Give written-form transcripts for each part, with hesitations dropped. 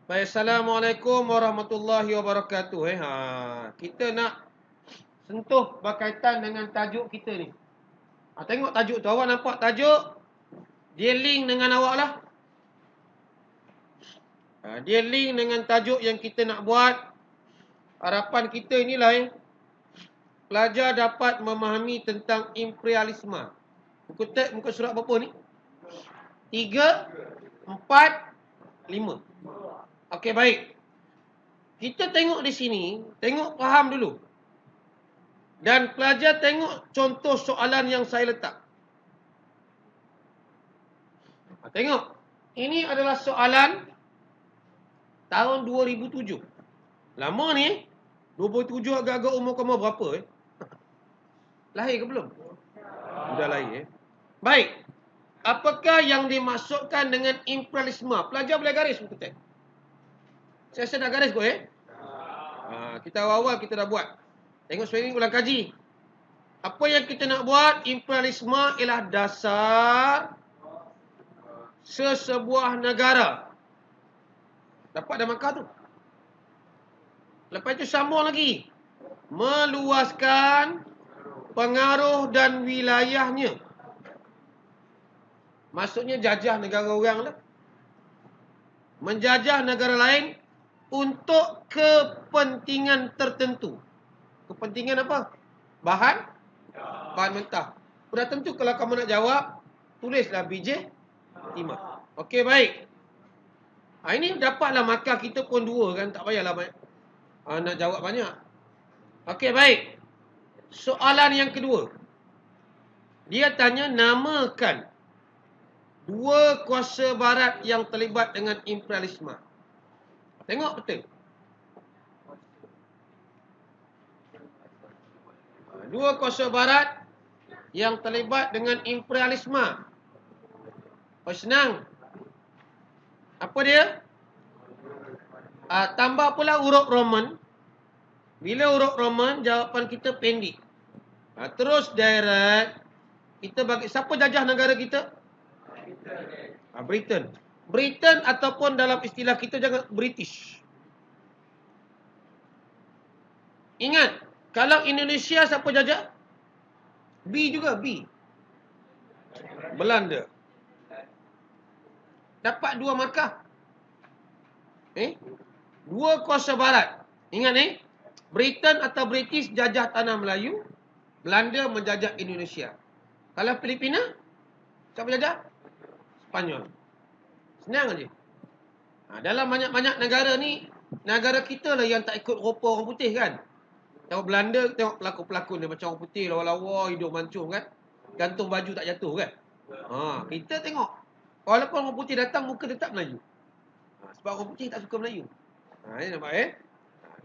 Baik, Assalamualaikum warahmatullahi wabarakatuh. Kita nak sentuh berkaitan dengan tajuk kita ni. Tengok tajuk tu. Awak nampak tajuk? Dia link dengan awak lah. Dia link dengan tajuk yang kita nak buat. Harapan kita inilah pelajar dapat memahami tentang imperialisme. Muka surat berapa ni? 3, 4, 5. Okey, baik. Kita tengok di sini, tengok faham dulu. Dan pelajar tengok contoh soalan yang saya letak. Tengok. Ini adalah soalan tahun 2007. Lama ni. 2007 agak-agak umur kamu berapa? Lahir ke belum? Sudah lahir. Baik. Apakah yang dimaksudkan dengan imperialisme? Pelajar boleh garis muka tek. Saya dah garis kot kita awal-awal kita dah buat. Tengok sebenarnya ulang kaji. Apa yang kita nak buat? Imperialisme ialah dasar sesebuah negara. Dapat dah markah tu. Lepas itu sambung lagi. Meluaskan pengaruh dan wilayahnya. Maksudnya jajah negara orang lah. Menjajah negara lain untuk kepentingan tertentu. Kepentingan apa? Bahan mentah. Sudah tentu kalau kamu nak jawab, tulislah BJ 5. Okey, baik. Ini dapatlah markah kita pun 2 kan. Tak payahlah nak jawab banyak. Okey, baik. Soalan yang kedua. Dia tanya namakan 2 kuasa barat yang terlibat dengan imperialisme. Tengok betul. 2 kuasa barat yang terlibat dengan imperialisme. Senang. Apa dia? Tambah pula huruf Roman. Bila huruf Roman, jawapan kita pendek. Terus direct. Kita bagi siapa jajah negara kita? Britain. Britain ataupun dalam istilah kita jangan British. Ingat, kalau Indonesia siapa jajah? B juga, B. Belanda. Dapat 2 markah. 2 kuasa barat. Ingat Britain atau British jajah tanah Melayu. Belanda menjajah Indonesia. Kalau Filipina, siapa jajah? Spanyol. Senang aja. Dalam banyak-banyak negara ni, negara kita lah yang tak ikut rupa orang putih kan. Tengok Belanda, tengok pelakon-pelakon dia macam orang putih, lawa-lawa, hidung mancung kan. Gantung baju tak jatuh kan. Kita tengok. Walaupun orang putih datang, muka tetap Melayu. Sebab orang putih tak suka Melayu. Ini nampak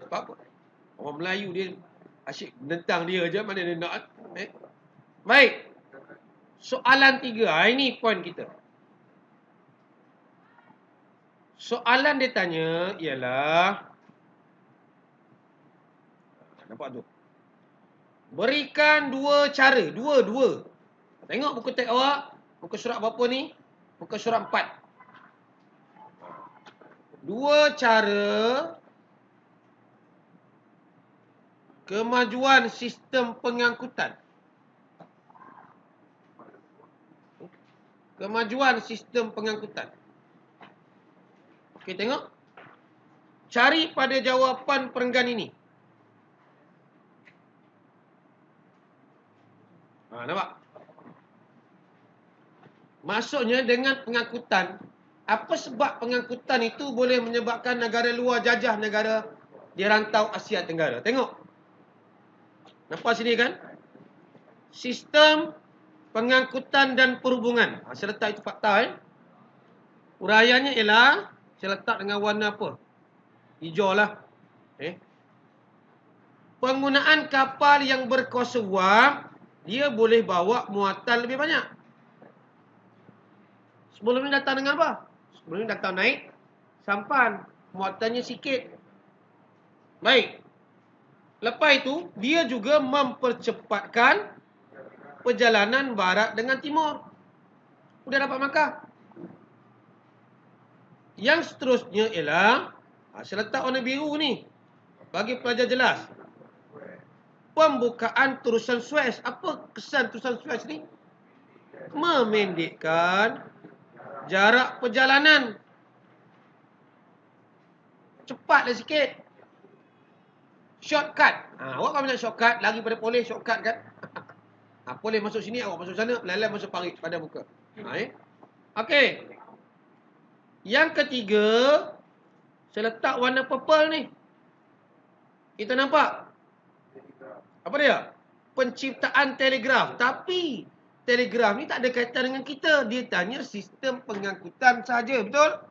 sebab apa? Orang Melayu dia asyik menentang dia je, mana dia nak. Baik. Soalan 3. Ini poin kita. Soalan dia tanya ialah, nampak tu? Berikan 2 cara. 2. Tengok buku teks awak. Muka surat berapa ni? Muka surat 4. 2 cara kemajuan sistem pengangkutan. Kemajuan sistem pengangkutan. Okey, tengok. Cari pada jawapan perenggan ini. Nampak? Maksudnya dengan pengangkutan, apa sebab pengangkutan itu boleh menyebabkan negara luar jajah negara di rantau Asia Tenggara. Tengok. Nampak sini kan? Sistem pengangkutan dan perhubungan. Saya letak itu fakta. Uraiannya ialah, saya letak dengan warna apa? Hijau lah. Penggunaan kapal yang berkuasa wap, dia boleh bawa muatan lebih banyak. Sebelum ni datang dengan apa? Sebelum ni datang naik sampan. Muatannya sikit. Baik. Lepas itu, dia juga mempercepatkan perjalanan barat dengan timur. Sudah dapat markah? Yang seterusnya ialah saya letak warna biru ni bagi pelajar jelas. Pembukaan terusan Suez. Apa kesan terusan Suez ni? Memendekkan jarak perjalanan. Cepatlah sikit. Shortcut. Awak kalau nak shortcut, lagi pada polis shortcut kan? Polis masuk sini, awak masuk sana, lain-lain masuk parit pada muka. Okey. Yang ketiga, saya letak warna purple ni. Kita nampak? Apa dia? Penciptaan telegraf. Tapi telegraf ni tak ada kaitan dengan kita. Dia tanya sistem pengangkutan saja, betul?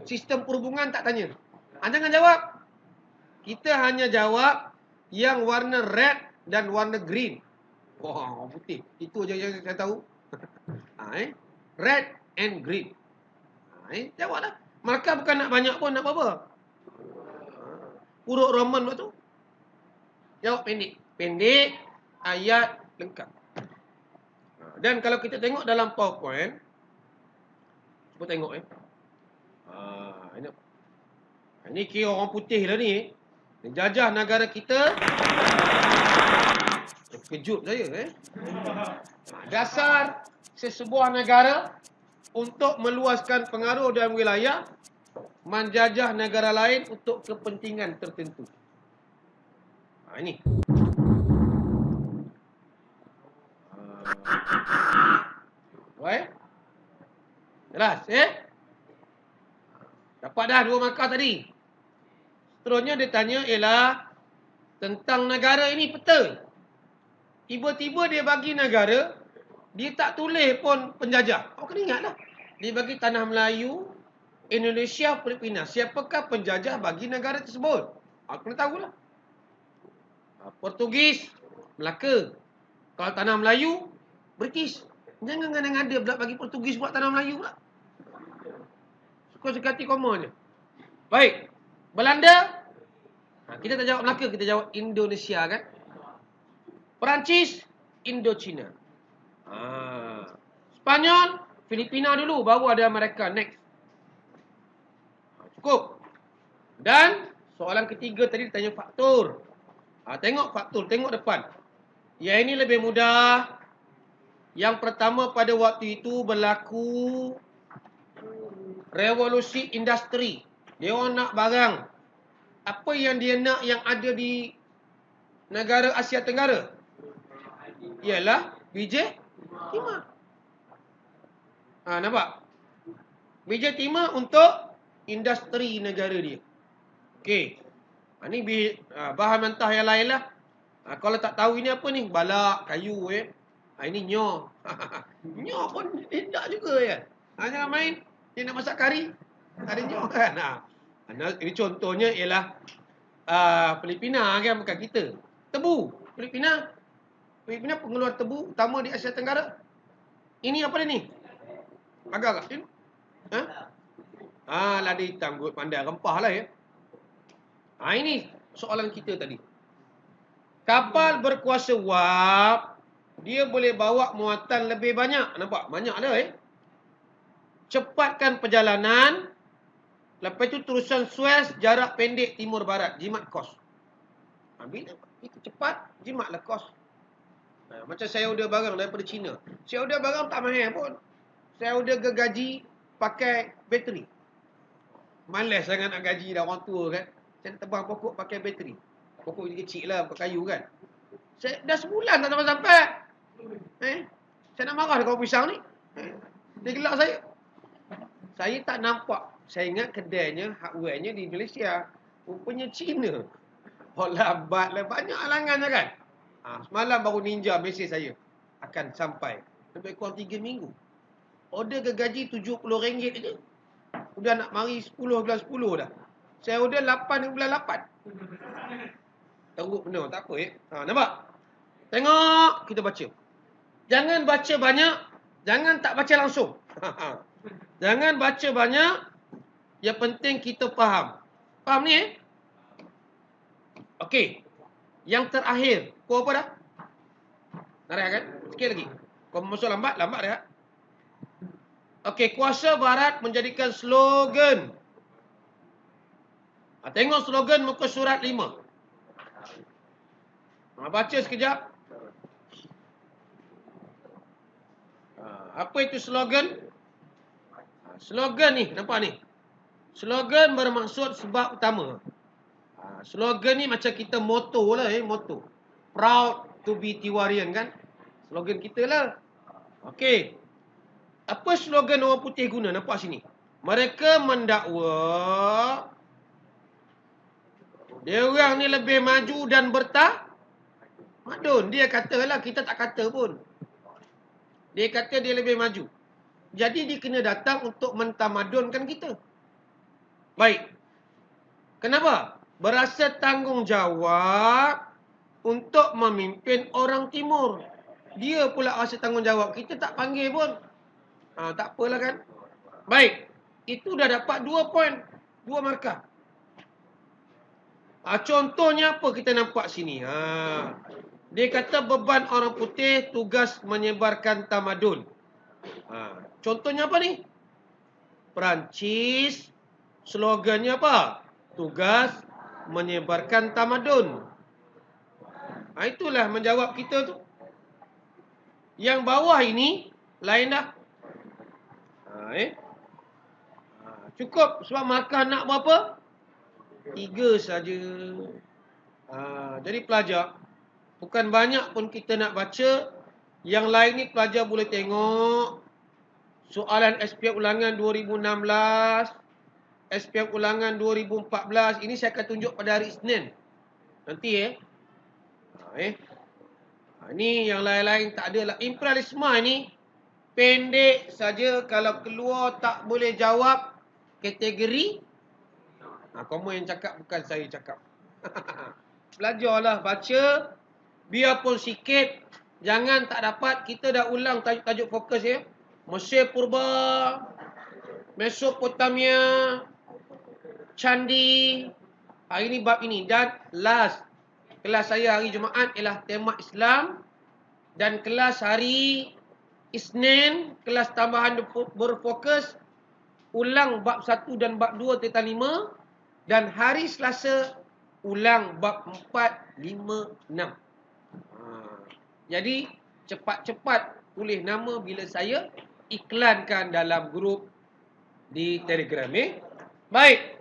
Sistem perhubungan tak tanya. Jangan jawab. Kita hanya jawab yang warna red dan warna green. Wah, putih. Itu je yang saya tahu. Red and green. Jawablah. Markah bukan nak banyak pun, nak apa-apa. Huruf Roman buat tu. Jawab pendek. Pendek, ayat lengkap. Dan kalau kita tengok dalam PowerPoint, cuba tengok ini kira orang putih lah ni. Jajah negara kita. Kejut saya. Dasar sesebuah negara untuk meluaskan pengaruh dalam wilayah, menjajah negara lain untuk kepentingan tertentu. Ini. Baik. Jelas, Dapat dah 2 markah tadi. Seterusnya dia tanya ialah tentang negara ini peta. Tiba-tiba dia bagi negara, dia tak tulis pun penjajah. Awak kena ingatlah. Dia bagi tanah Melayu, Indonesia, Filipina. Siapakah penjajah bagi negara tersebut? Awak kena tahulah. Portugis, Melaka. Kalau tanah Melayu, British. Jangan ngada-ngada pula bagi Portugis buat tanah Melayu pula. Suka-suka hati koma je. Baik. Belanda. Kita tak jawab Melaka, kita jawab Indonesia kan. Perancis, Indochina. Spanyol, Filipina dulu, baru ada Amerika next. Cukup. Dan soalan ketiga tadi ditanya faktor. Tengok faktor, tengok depan. Yang ini lebih mudah. Yang pertama, pada waktu itu berlaku revolusi industri. Dia orang nak barang. Apa yang dia nak yang ada di negara Asia Tenggara? Ialah biji timah. Nampak? Biji timah untuk industri negara dia. Okey. Ini bahan mentah yang lain lah. Kalau tak tahu ini apa ni? Balak, kayu ini nyor. Nyor pun tidak juga kan. Jangan main. Dia nak masak kari. Ada nyor kan. Ini contohnya ialah Filipina kan, bukan kita. Tebu. Filipina pengeluar tebu utama di Asia Tenggara. Ini apa dia ni? Agak-agak. Lada hitam, gut pandai. Rempah lah ya. Ini soalan kita tadi. Kapal berkuasa wap, dia boleh bawa muatan lebih banyak. Nampak? Banyak dah Cepatkan perjalanan. Lepas itu terusan Suez, jarak pendek timur barat. Jimat kos. Bila itu cepat, jimatlah kos. Macam saya order barang daripada China. Saya order barang tak mahal pun. Saya order gergaji pakai bateri. Malas sangat nak gaji dah orang tua kan. Saya nak tebang pokok pakai bateri. Pokok ini kecil lah, pakai kayu kan. Saya dah sebulan tak sampai-sampai. Saya nak marah dengan pisang ni. Dia gelak saya. Saya tak nampak. Saya ingat kedainya, hardware-nya di Malaysia. Rupanya China. Lambat lah. Banyak halangannya kan. Semalam baru Ninja mesej saya. Akan sampai. Lebih kurang 3 minggu. Order gergaji RM70 je. Udah nak mari 10 bulan 10 dah. Saya order 8 bulan 8. Teruk benar. Tak apa nampak? Tengok. Kita baca. Jangan baca banyak. Jangan tak baca langsung. Jangan baca banyak. Yang penting kita faham. Faham ni Okey. Yang terakhir. Kau apa dah? Nak kan? Sikit lagi. Kau masuk lambat dah. Okey, kuasa barat menjadikan slogan Tengok slogan muka surat 5. Baca sekejap. Apa itu slogan? Slogan ni, nampak ni. Slogan bermaksud sebab utama. Slogan ni macam kita moto lah, moto. Proud to be Tiwarian kan? Slogan kita lah. Okey. Apa slogan orang putih guna? Nampak sini. Mereka mendakwa dia orang ni lebih maju dan bertamadun. Dia katalah, kita tak kata pun. Dia kata dia lebih maju. Jadi dia kena datang untuk mentamadunkan kita. Baik. Kenapa? Berasa tanggungjawab untuk memimpin orang timur. Dia pula rasa tanggungjawab. Kita tak panggil pun. Tak apalah kan. Baik. Itu dah dapat 2 poin. 2 markah. Contohnya apa kita nampak sini? Dia kata beban orang putih tugas menyebarkan tamadun. Contohnya apa ni? Perancis. Slogannya apa? Tugas menyebarkan tamadun. Itulah menjawab kita tu. Yang bawah ini lain dah. Cukup sebab markah nak berapa? 3 saja. Jadi pelajar, bukan banyak pun kita nak baca. Yang lain ni pelajar boleh tengok. Soalan SPM ulangan 2016, SPM ulangan 2014. Ini saya akan tunjuk pada hari Isnin. Nanti Ini yang lain-lain tak ada lah. Imperialisme ni pendek saja. Kalau keluar tak boleh jawab kategori. Kamu yang cakap, bukan saya cakap. Belajarlah baca. Biarpun sikit. Jangan tak dapat. Kita dah ulang tajuk fokus ya. Mesir Purba, Mesopotamia, Candi. Hari ini bab ini. Dan last. Kelas saya hari Jumaat ialah tema Islam. Dan kelas hari Isnin, kelas tambahan berfokus. Ulang bab 1 dan bab 2 tentang 5. Dan hari Selasa, ulang bab 4, 5, 6. Jadi, cepat-cepat tulis nama bila saya iklankan dalam grup di Telegram. Baik.